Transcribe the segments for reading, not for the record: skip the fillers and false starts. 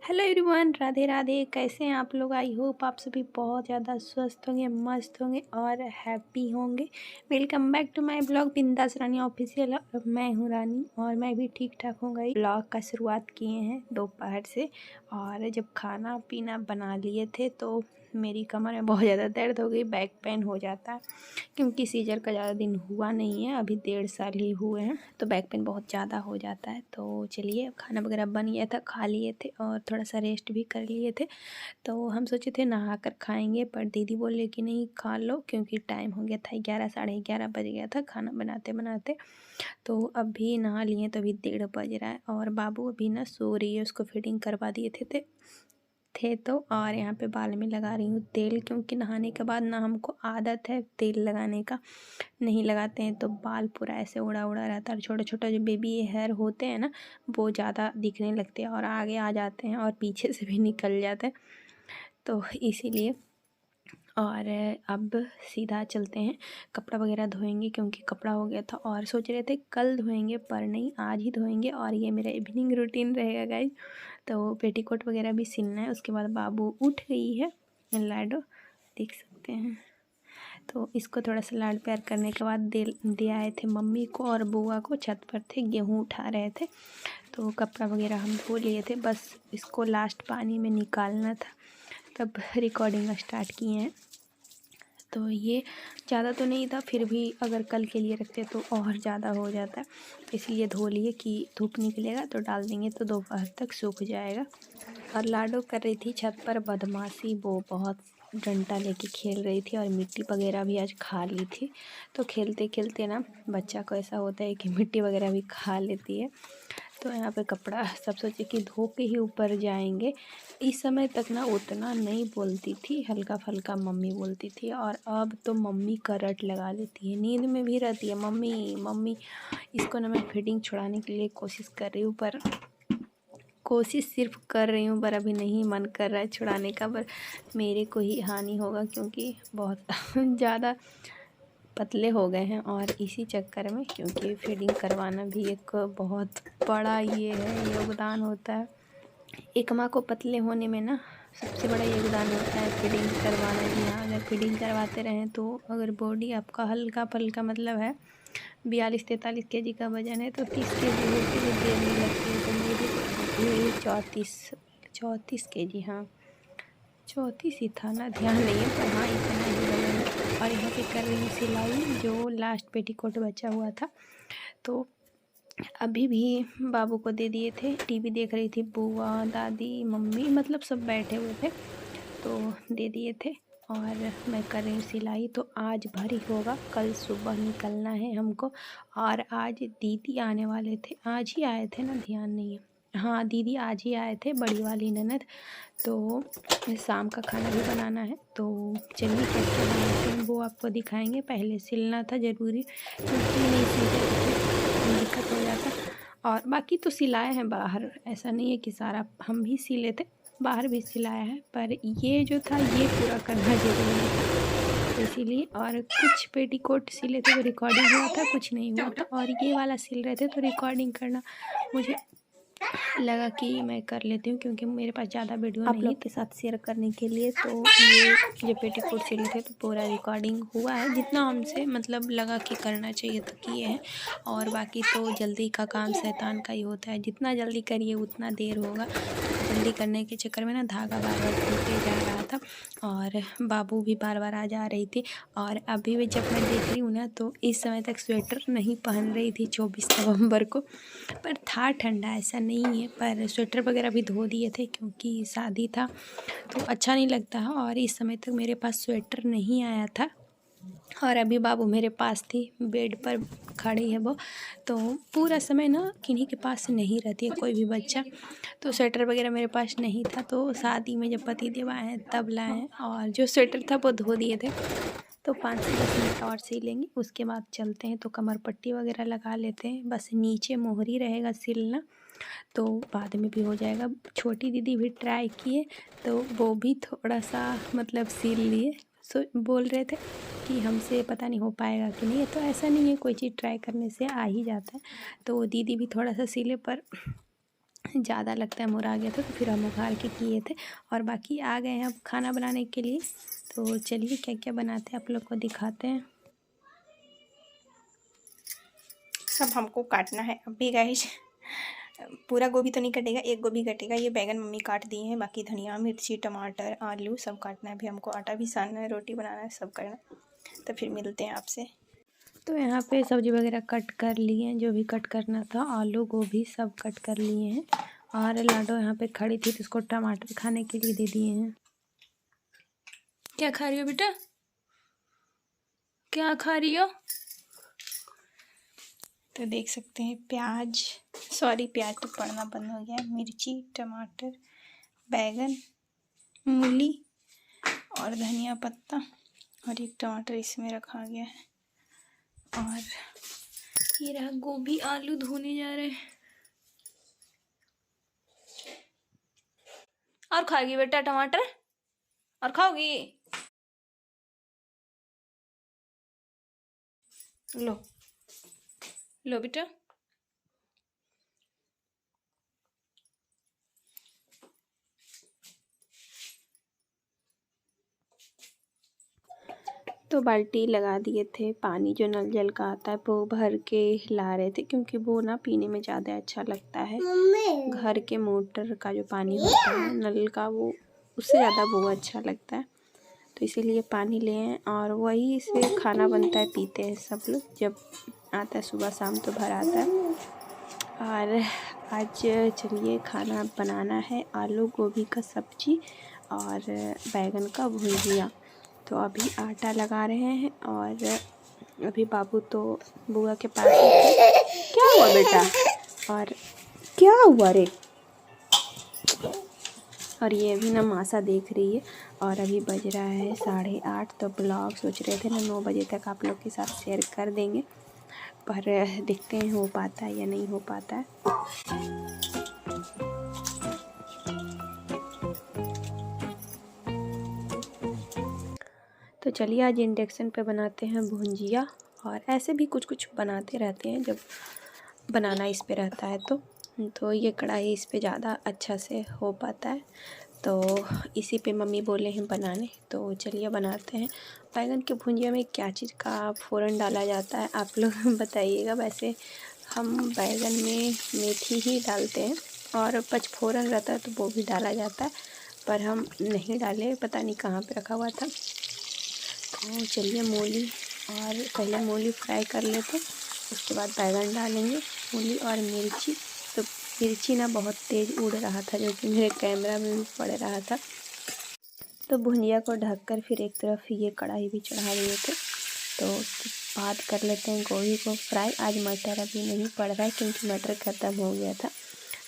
Hello everyone, Radhe Radhe. कैसे हैं आप लोग? आई होप आप सभी बहुत ज़्यादा स्वस्थ होंगे, मस्त होंगे और हैप्पी होंगे। Welcome back to my blog Bindaas Rani official. मैं हूँ रानी और मैं भी ठीक ठाक हूँ। गई ब्लॉग का शुरुआत किए हैं दोपहर से, और जब खाना पीना बना लिए थे तो मेरी कमर में बहुत ज़्यादा दर्द हो गई, बैक पेन हो जाता है क्योंकि सीजर का ज़्यादा दिन हुआ नहीं है, अभी 1.5 साल ही हुए हैं, तो बैक पेन बहुत ज़्यादा हो जाता है। तो चलिए, खाना वगैरह बन गया था, खा लिए थे और थोड़ा सा रेस्ट भी कर लिए थे। तो हम सोचे थे नहा कर खाएंगे, पर दीदी बोले कि नहीं, खा लो, क्योंकि टाइम हो गया था 11 साढ़े 11 बज गया था खाना बनाते बनाते। तो अभी नहा लिए तो अभी 1:30 बज रहा है और बाबू अभी ना सो रही है, उसको फीडिंग करवा दिए थे तो। और यहाँ पे बाल में लगा रही हूँ तेल, क्योंकि नहाने के बाद ना हमको आदत है तेल लगाने का, नहीं लगाते हैं तो बाल पूरा ऐसे उड़ा उड़ा रहता है। छोटे छोटे जो बेबी हेयर होते हैं ना, वो ज़्यादा दिखने लगते हैं और आगे आ जाते हैं और पीछे से भी निकल जाते हैं, तो इसीलिए। और अब सीधा चलते हैं, कपड़ा वगैरह धोएंगे क्योंकि कपड़ा हो गया था, और सोच रहे थे कल धोएंगे पर नहीं, आज ही धोएंगे। और ये मेरा इवनिंग रूटीन रहेगा गाइज। तो पेटीकोट वगैरह भी सिलना है। उसके बाद बाबू उठ गई है, लाडो देख सकते हैं। तो इसको थोड़ा सा लाड प्यार करने के बाद दे आए थे मम्मी को, और बुआ को छत पर थे, गेहूँ उठा रहे थे। तो कपड़ा वगैरह हम धो लिए थे, बस इसको लास्ट पानी में निकालना था, तब रिकॉर्डिंग स्टार्ट किए हैं। तो ये ज़्यादा तो नहीं था, फिर भी अगर कल के लिए रखते तो और ज़्यादा हो जाता है, इसलिए धो लिए कि धूप निकलेगा तो डाल देंगे तो दोपहर तक सूख जाएगा। और लाडो कर रही थी छत पर बदमाशी, वो बहुत डंडा लेके खेल रही थी और मिट्टी वगैरह भी आज खा ली थी। तो खेलते खेलते ना बच्चा को ऐसा होता है कि मिट्टी वगैरह भी खा लेती है। तो यहाँ पे कपड़ा सब सोचे कि धो के ही ऊपर जाएंगे। इस समय तक ना उतना नहीं बोलती थी, हल्का फल्का मम्मी बोलती थी, और अब तो मम्मी का रट लगा लेती है, नींद में भी रहती है मम्मी मम्मी। इसको ना मैं फीडिंग छुड़ाने के लिए कोशिश कर रही हूँ, पर कोशिश सिर्फ कर रही हूँ, पर अभी नहीं मन कर रहा है छुड़ाने का, पर मेरे को ही हानि होगा क्योंकि बहुत ज़्यादा पतले हो गए हैं। और इसी चक्कर में, क्योंकि फीडिंग करवाना भी एक बहुत बड़ा ये है, योगदान होता है। एक माँ को पतले होने में ना सबसे बड़ा योगदान होता है फीडिंग करवाना। जी हाँ, अगर फीडिंग करवाते रहें तो अगर बॉडी आपका हल्का फल्का, मतलब है 42-43 kg का वजन है, तो 30 kg होते हुए देर नहीं लगती है। तो मेरी 34 kg, हाँ 34 ही था ना, ध्यान नहीं है, पर हाँ इतना ही वजन है। और यहाँ पे कर रही हूँ सिलाई, जो लास्ट पेटीकोट बचा हुआ था। तो अभी भी बाबू को दे दिए थे, टीवी देख रही थी बुआ दादी मम्मी, मतलब सब बैठे हुए थे, तो दे दिए थे। और मैं कर रही हूँ सिलाई। तो आज भर ही होगा, कल सुबह निकलना है हमको। और आज दीदी आने वाले थे, आज ही आए थे ना, ध्यान नहीं है, हाँ दीदी आज ही आए थे, बड़ी वाली ननद। तो शाम का खाना भी बनाना है, तो चलिए क्या क्या बनाते हैं वो आपको दिखाएंगे। पहले सिलना था ज़रूरी, क्योंकि नहीं सिलते तो दिक्कत हो जाता। और बाकी तो सिलाए हैं बाहर, ऐसा नहीं है कि सारा हम ही सिले थे, बाहर भी सिलाया है, पर ये जो था ये पूरा करना ज़रूरी था, तो इसीलिए। और कुछ पेटीकोट सिले थे तो रिकॉर्डिंग हुआ था, कुछ नहीं हुआ था, और ये वाला सिल रहे थे तो रिकॉर्डिंग करना मुझे लगा कि मैं कर लेती हूँ, क्योंकि मेरे पास ज़्यादा वीडियो आप लोग के साथ शेयर करने के लिए। तो ये जो पेटीकोट सिले थे तो पूरा रिकॉर्डिंग हुआ है, जितना हमसे मतलब लगा कि करना चाहिए तो किए हैं। और बाकी तो जल्दी का काम शैतान का ही होता है, जितना जल्दी करिए उतना देर होगा। जल्दी करने के चक्कर में ना धागा बार बार टूटे जा रहा था, और बाबू भी बार बार आ जा रही थी। और अभी भी जब मैं देख रही हूँ ना, तो इस समय तक स्वेटर नहीं पहन रही थी 24 नवंबर को, पर था ठंडा, ऐसा नहीं है। पर स्वेटर वगैरह भी धो दिए थे क्योंकि शादी था तो अच्छा नहीं लगता है, और इस समय तक मेरे पास स्वेटर नहीं आया था। और अभी बाबू मेरे पास थी, बेड पर खड़ी है वो, तो पूरा समय ना किन्हीं के पास नहीं रहती है कोई भी बच्चा। तो स्वेटर वगैरह मेरे पास नहीं था, तो शादी में जब पति देव आए तब लाए, और जो स्वेटर था वो धो दिए थे। तो 5 से 10 मिनट और सी लेंगे, उसके बाद चलते हैं। तो कमर पट्टी वगैरह लगा लेते हैं, बस नीचे मोहरी रहेगा सिलना, तो बाद में भी हो जाएगा। छोटी दीदी भी ट्राई किए, तो वो भी थोड़ा सा मतलब सिल लिए। बोल रहे थे कि हमसे पता नहीं हो पाएगा कि नहीं, तो ऐसा नहीं है, कोई चीज़ ट्राई करने से आ ही जाता है। तो दीदी भी थोड़ा सा सिले, पर ज़्यादा लगता है मोर आ गया था, तो फिर हम उखाड़ के किए थे। और बाकी आ गए हैं अब खाना बनाने के लिए। तो चलिए क्या क्या बनाते हैं आप लोग को दिखाते हैं। सब हमको काटना है अभी गाइस। पूरा गोभी तो नहीं कटेगा, एक गोभी कटेगा। ये बैगन मम्मी काट दिए हैं, बाकी धनिया मिर्ची टमाटर आलू सब काटना है। अभी हमको आटा भी सानना है, रोटी बनाना है, सब करना है। तो फिर मिलते हैं आपसे। तो यहाँ पे सब्जी वगैरह कट कर लिए हैं, जो भी कट करना था, आलू गोभी सब कट कर लिए हैं। और लाडो यहाँ पे खड़ी थी तो उसको टमाटर खाने के लिए दे दिए हैं। क्या खा रही हो बेटा, क्या खा रही हो? तो देख सकते हैं प्याज, सॉरी प्याज तो पड़ना बंद हो गया है, मिर्ची टमाटर बैगन मूली और धनिया पत्ता और एक टमाटर इसमें रखा गया है। और ये रहा गोभी, आलू धोने जा रहे हैं। और खाएगी बेटा टमाटर, और खाओगी? लो लो बेटा। तो बाल्टी लगा दिए थे, पानी जो नल जल का आता है वो भर के ला रहे थे, क्योंकि वो ना पीने में ज़्यादा अच्छा लगता है। घर के मोटर का जो पानी होता है नल का, वो उससे ज़्यादा वो अच्छा लगता है। तो इसीलिए पानी ले आए और वही से खाना बनता है, पीते हैं सब लोग। जब आता है सुबह शाम तो भर आता है। और आज चलिए खाना बनाना है, आलू गोभी का सब्जी और बैगन का भुजिया। तो अभी आटा लगा रहे हैं और अभी बाबू तो बुआ के पास है। क्या हुआ बेटा, और क्या हुआ रे? और ये अभी ना मासा देख रही है। और अभी बज रहा है 8:30। तो ब्लॉग सोच रहे थे ना 9 बजे तक आप लोग के साथ शेयर कर देंगे, पर देखते हैं हो पाता है या नहीं हो पाता है। तो चलिए आज इंडक्शन पे बनाते हैं भुंजिया। और ऐसे भी कुछ कुछ बनाते रहते हैं जब बनाना इस पे रहता है तो ये कढ़ाई इस पे ज़्यादा अच्छा से हो पाता है। तो इसी पे मम्मी बोले हैं बनाने, तो चलिए बनाते हैं। बैगन के भुंजिया में क्या चीज़ का फ़ोरन डाला जाता है आप लोग बताइएगा। वैसे हम बैगन में मेथी ही डालते हैं और पचफोरन रहता है तो वो भी डाला जाता है, पर हम नहीं डाले, पता नहीं कहाँ पे रखा हुआ था। तो चलिए मूली, और पहले मूली फ्राई कर लेते, उसके बाद बैगन डालेंगे, मूली और मिर्ची। तो मिर्ची ना बहुत तेज़ उड़ रहा था, जो कि मेरे कैमरा में भी पड़ रहा था। तो भुंजिया को ढककर फिर एक तरफ ये कढ़ाई भी चढ़ा दिए थे। तो उसके बाद कर लेते हैं गोभी को फ्राई। आज मटर अभी नहीं पड़ रहा है क्योंकि मटर ख़त्म हो गया था।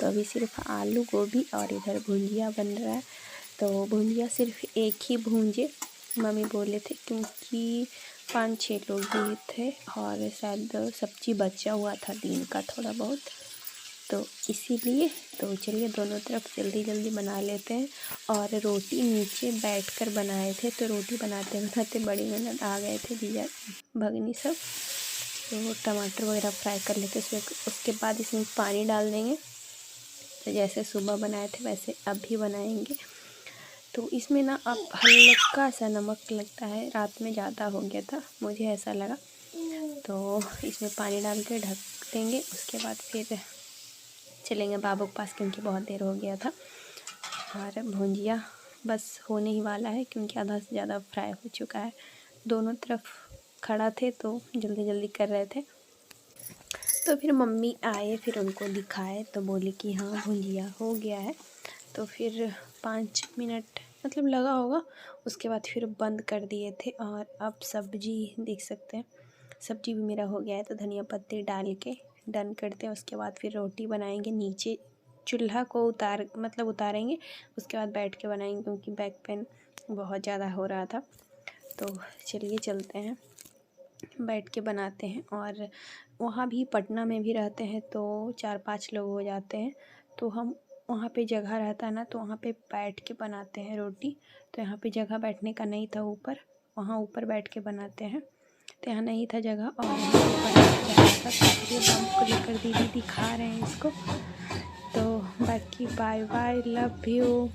तो अभी सिर्फ आलू गोभी और इधर भुंजिया बन रहा है। तो भुंजिया सिर्फ एक ही भूंजे मम्मी बोले थे, क्योंकि 5-6 लोग भी थे और शायद सब्जी बचा हुआ था दिन का थोड़ा बहुत, तो इसीलिए। तो चलिए दोनों तरफ जल्दी जल्दी बना लेते हैं। और रोटी नीचे बैठकर बनाए थे, तो रोटी बनाते बनाते बड़ी मेहनत आ गए थे जीजा भगनी सब। तो टमाटर वगैरह फ्राई कर लेते हैं, उसके बाद इसमें पानी डाल देंगे। तो जैसे सुबह बनाए थे वैसे अब भी बनाएंगे। तो इसमें ना अब हल्का सा नमक लगता है, रात में ज़्यादा हो गया था, मुझे ऐसा लगा। तो इसमें पानी डाल के ढक देंगे, उसके बाद फिर चलेंगे बाबू के पास, क्योंकि बहुत देर हो गया था। और भुंजिया बस होने ही वाला है, क्योंकि आधा से ज़्यादा फ्राई हो चुका है। दोनों तरफ खड़ा थे तो जल्दी जल्दी कर रहे थे। तो फिर मम्मी आए, फिर उनको दिखाए तो बोले कि हाँ भुंजिया हो गया है। तो फिर 5 मिनट मतलब लगा होगा, उसके बाद फिर बंद कर दिए थे। और अब सब्जी देख सकते हैं, सब्जी भी मेरा हो गया है। तो धनिया पत्ती डाल के डन करते हैं। उसके बाद फिर रोटी बनाएंगे, नीचे चूल्हा को उतारेंगे, उसके बाद बैठ के बनाएंगे, क्योंकि बैक पेन बहुत ज़्यादा हो रहा था। तो चलिए चलते हैं, बैठ के बनाते हैं। और वहाँ भी पटना में भी रहते हैं तो 4-5 लोग हो जाते हैं, तो हम वहाँ पे जगह रहता है ना, तो वहाँ पे बैठ के बनाते हैं रोटी। तो यहाँ पे जगह बैठने का नहीं था ऊपर, वहाँ ऊपर बैठ के बनाते हैं। तो यहाँ नहीं था जगह और यहाँ पे बनाया जा रहा था, तो इसलिए बाबू को लेकर दीदी दिखा रहे हैं इसको। तो बाकी बाय बाय, लव यू।